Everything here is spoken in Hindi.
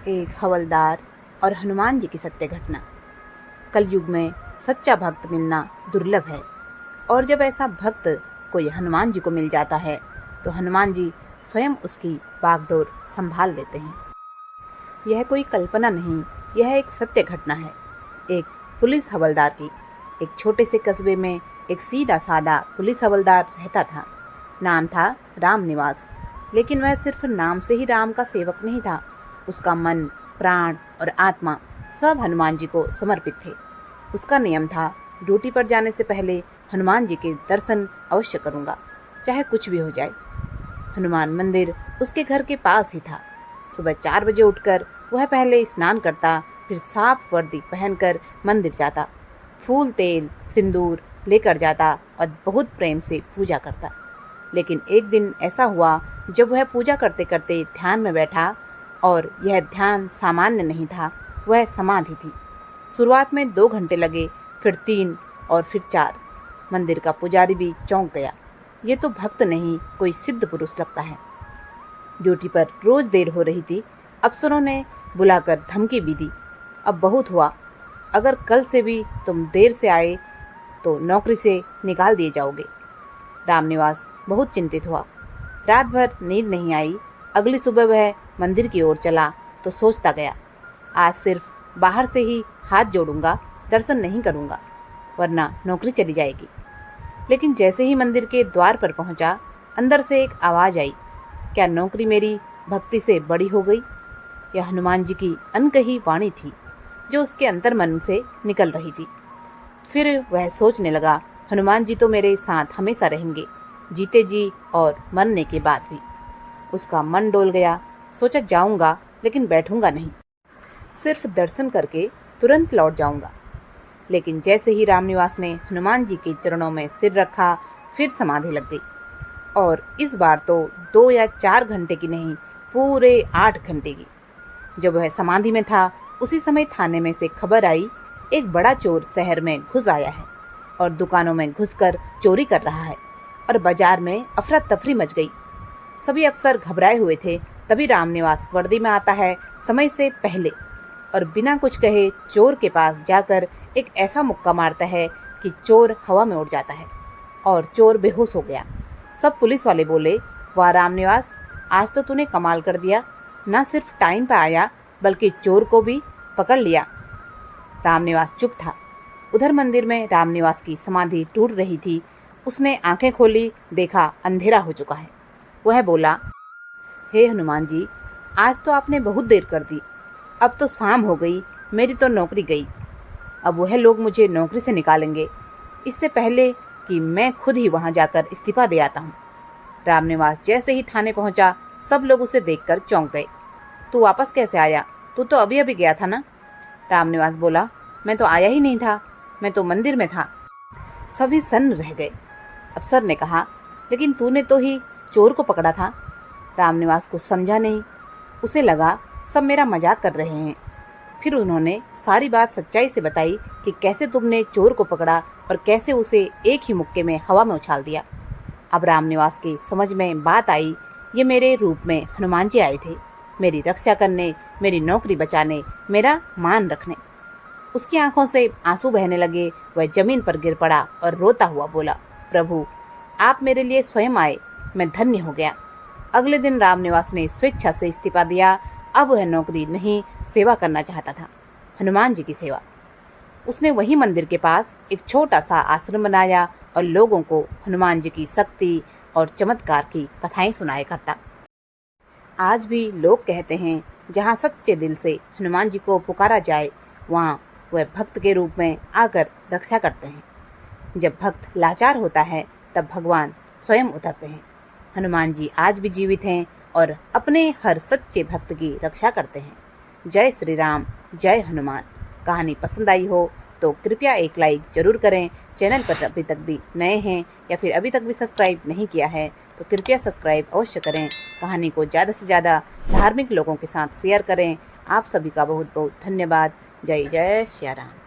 एक हवलदार और हनुमान जी की सत्य घटना। कलयुग में सच्चा भक्त मिलना दुर्लभ है और जब ऐसा भक्त कोई हनुमान जी को मिल जाता है तो हनुमान जी स्वयं उसकी बागडोर संभाल लेते हैं। यह कोई कल्पना नहीं, यह एक सत्य घटना है। एक पुलिस हवलदार की। एक छोटे से कस्बे में एक सीधा साधा पुलिस हवलदार रहता था। नाम था राम निवास। लेकिन वह सिर्फ नाम से ही राम का सेवक नहीं था। उसका मन, प्राण और आत्मा सब हनुमान जी को समर्पित थे। उसका नियम था, ड्यूटी पर जाने से पहले हनुमान जी के दर्शन अवश्य करूंगा, चाहे कुछ भी हो जाए। हनुमान मंदिर उसके घर के पास ही था। सुबह 4 बजे उठकर वह पहले स्नान करता, फिर साफ वर्दी पहनकर मंदिर जाता, फूल, तेल, सिंदूर लेकर जाता और बहुत प्रेम से पूजा करता। लेकिन एक दिन ऐसा हुआ जब वह पूजा करते करते ध्यान में बैठा, और यह ध्यान सामान्य नहीं था, वह समाधि थी। शुरुआत में 2 घंटे लगे, फिर 3 और फिर 4। मंदिर का पुजारी भी चौंक गया। ये तो भक्त नहीं, कोई सिद्ध पुरुष लगता है। ड्यूटी पर रोज देर हो रही थी। अफसरों ने बुलाकर धमकी भी दी, अब बहुत हुआ, अगर कल से भी तुम देर से आए तो नौकरी से निकाल दिए जाओगे। रामनिवास बहुत चिंतित हुआ। रात भर नींद नहीं आई। अगली सुबह वह मंदिर की ओर चला तो सोचता गया, आज सिर्फ बाहर से ही हाथ जोड़ूंगा, दर्शन नहीं करूंगा, वरना नौकरी चली जाएगी। लेकिन जैसे ही मंदिर के द्वार पर पहुंचा, अंदर से एक आवाज आई, क्या नौकरी मेरी भक्ति से बड़ी हो गई? यह हनुमान जी की अनकही वाणी थी जो उसके अंतर मन से निकल रही थी। फिर वह सोचने लगा, हनुमान जी तो मेरे साथ हमेशा रहेंगे, जीते जी और मरने के बाद भी। उसका मन डोल गया। सोचा, जाऊंगा लेकिन बैठूंगा नहीं, सिर्फ दर्शन करके तुरंत लौट जाऊंगा। लेकिन जैसे ही रामनिवास ने हनुमान जी के चरणों में सिर रखा, फिर समाधि लग गई। और इस बार तो 2 या 4 घंटे की नहीं, पूरे 8 घंटे की। जब वह समाधि में था, उसी समय थाने में से खबर आई, एक बड़ा चोर शहर में घुस आया है और दुकानों में घुसकर चोरी कर रहा है, और बाजार में अफरा तफरी मच गई। सभी अफसर घबराए हुए थे। तभी रामनिवास वर्दी में आता है, समय से पहले, और बिना कुछ कहे चोर के पास जाकर एक ऐसा मुक्का मारता है कि चोर हवा में उड़ जाता है और चोर बेहोश हो गया। सब पुलिस वाले बोले, वाह रामनिवास, आज तो तूने कमाल कर दिया, ना सिर्फ टाइम पर आया बल्कि चोर को भी पकड़ लिया। रामनिवास चुप था। उधर मंदिर में रामनिवास की समाधि टूट रही थी। उसने आंखें खोली, देखा अंधेरा हो चुका है। वह बोला, हे हनुमान जी, आज तो आपने बहुत देर कर दी, अब तो शाम हो गई, मेरी तो नौकरी गई। अब वह लोग मुझे नौकरी से निकालेंगे, इससे पहले कि मैं खुद ही वहां जाकर इस्तीफा दे आता हूँ। रामनिवास जैसे ही थाने पहुंचा, सब लोग उसे देखकर चौंक गए। तू वापस कैसे आया? तू तो अभी अभी गया था ना? रामनिवास बोला, मैं तो आया ही नहीं था, मैं तो मंदिर में था। सभी सन्न रह गए। अफसर ने कहा, लेकिन तूने तो ही चोर को पकड़ा था। रामनिवास कुछ समझा नहीं। उसे लगा सब मेरा मजाक कर रहे हैं। फिर उन्होंने सारी बात सच्चाई से बताई कि कैसे तुमने चोर को पकड़ा और कैसे उसे एक ही मुक्के में हवा में उछाल दिया। अब रामनिवास की समझ में बात आई, ये मेरे रूप में हनुमान जी आए थे, मेरी रक्षा करने, मेरी नौकरी बचाने, मेरा मान रखने। उसकी आंखों से आंसू बहने लगे। वह जमीन पर गिर पड़ा और रोता हुआ बोला, प्रभु, आप मेरे लिए स्वयं आए, मैं धन्य हो गया। अगले दिन रामनिवास ने स्वेच्छा से इस्तीफा दिया। अब वह नौकरी नहीं, सेवा करना चाहता था, हनुमान जी की सेवा। उसने वही मंदिर के पास एक छोटा सा आश्रम बनाया और लोगों को हनुमान जी की शक्ति और चमत्कार की कथाएं सुनाया करता। आज भी लोग कहते हैं, जहाँ सच्चे दिल से हनुमान जी को पुकारा जाए, वहाँ वह भक्त के रूप में आकर रक्षा करते हैं। जब भक्त लाचार होता है, तब भगवान स्वयं उतरते हैं। हनुमान जी आज भी जीवित हैं और अपने हर सच्चे भक्त की रक्षा करते हैं। जय श्री राम, जय हनुमान। कहानी पसंद आई हो तो कृपया एक लाइक जरूर करें। चैनल पर अभी तक भी नए हैं या फिर अभी तक भी सब्सक्राइब नहीं किया है तो कृपया सब्सक्राइब अवश्य करें। कहानी को ज़्यादा से ज़्यादा धार्मिक लोगों के साथ शेयर करें। आप सभी का बहुत बहुत धन्यवाद। जय जय श्री राम।